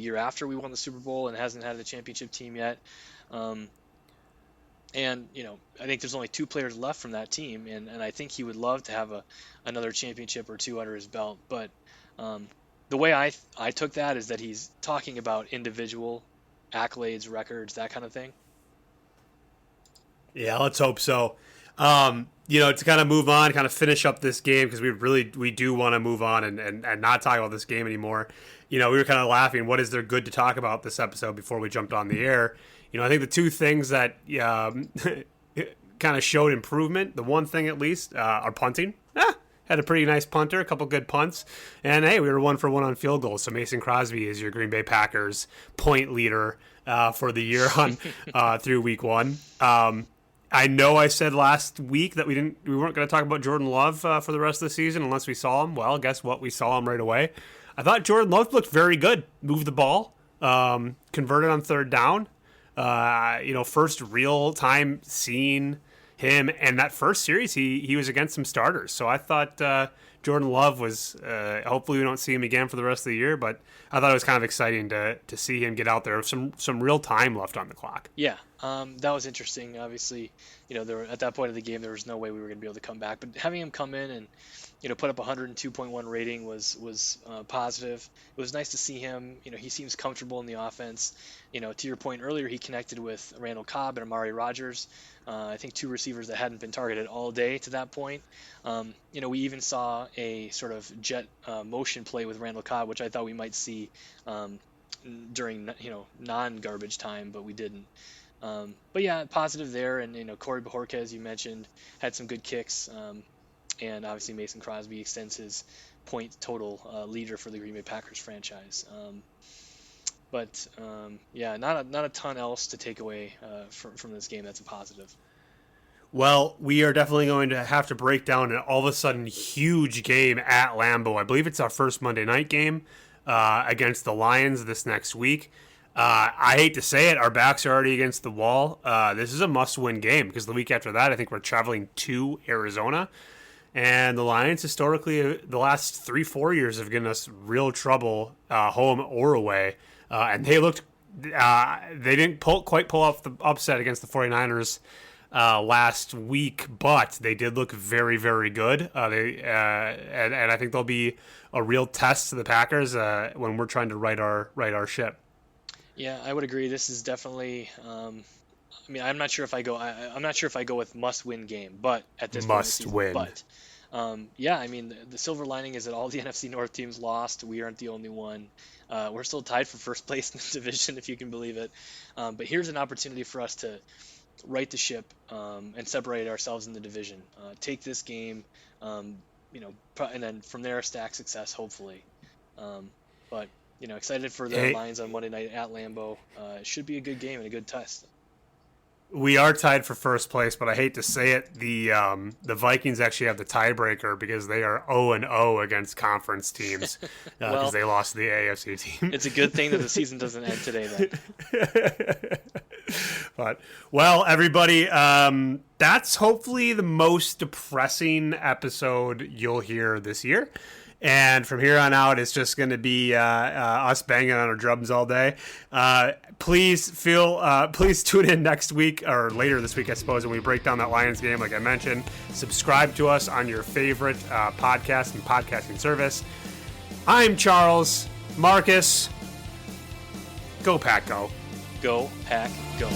year after we won the Super Bowl and hasn't had a championship team yet. Um, and I think there's only two players left from that team, and I think he would love to have another championship or two under his belt. But um, the way I took that is that he's talking about individual accolades, records, that kind of thing. Yeah, let's hope so. To kind of move on, kind of finish up this game, because we do want to move on and not talk about this game anymore. We were kind of laughing. What is there good to talk about this episode before we jumped on the air? I think the two things that kind of showed improvement, the one thing at least, are punting. Had a pretty nice punter, a couple good punts. And hey, we were 1-for-1 on field goals. So Mason Crosby is your Green Bay Packers point leader for the year on through week one. I know I said last week that we weren't going to talk about Jordan Love for the rest of the season unless we saw him. Well, guess what? We saw him right away. I thought Jordan Love looked very good. Moved the ball, converted on third down. First real time seeing him, and that first series he was against some starters. So I thought Jordan Love was. Hopefully we don't see him again for the rest of the year, but I thought it was kind of exciting to see him get out there with some real time left on the clock. Yeah, that was interesting. Obviously, at that point of the game, there was no way we were going to be able to come back. But having him come in and put up a 102.1 rating was positive. It was nice to see him. He seems comfortable in the offense. To your point earlier, he connected with Randall Cobb and Amari Rogers. I think two receivers that hadn't been targeted all day to that point. We even saw a sort of jet motion play with Randall Cobb, which I thought we might see during non-garbage time, but we didn't. But yeah, positive there. And Corey Bajorquez, as you mentioned, had some good kicks. And obviously Mason Crosby extends his point total leader for the Green Bay Packers franchise. Yeah, not a ton else to take away from this game. That's a positive. Well, we are definitely going to have to break down an all of a sudden huge game at Lambeau. I believe it's our first Monday night game against the Lions this next week. I hate to say it, our backs are already against the wall. This is a must-win game because the week after that, I think we're traveling to Arizona. And the Lions, historically, the last 3-4 years have given us real trouble, home or away. And they looked, they didn't quite pull off the upset against the 49ers last week, but they did look very, very good. And I think they'll be a real test to the Packers when we're trying to right our ship. Yeah, I would agree. This is definitely. I'm not sure if I go. I'm not sure if I go with must-win game, but at this point in the season, win. But yeah, the silver lining is that all the NFC North teams lost. We aren't the only one. We're still tied for first place in the division, if you can believe it. But here's an opportunity for us to right the ship and separate ourselves in the division. Take this game, and then from there stack success, hopefully. But excited for the Lions on Monday night at Lambeau. It should be a good game and a good test. We are tied for first place, but I hate to say it, the Vikings actually have the tiebreaker because they are 0-0 against conference teams because they lost to the AFC team. It's a good thing that the season doesn't end today, then. But, well, everybody, that's hopefully the most depressing episode you'll hear this year. And from here on out, it's just going to be us banging on our drums all day. Please tune in next week or later this week, I suppose, when we break down that Lions game. Like I mentioned, subscribe to us on your favorite podcast and podcasting service. I'm Charles. Marcus. Go Pack, go. Go Pack, go.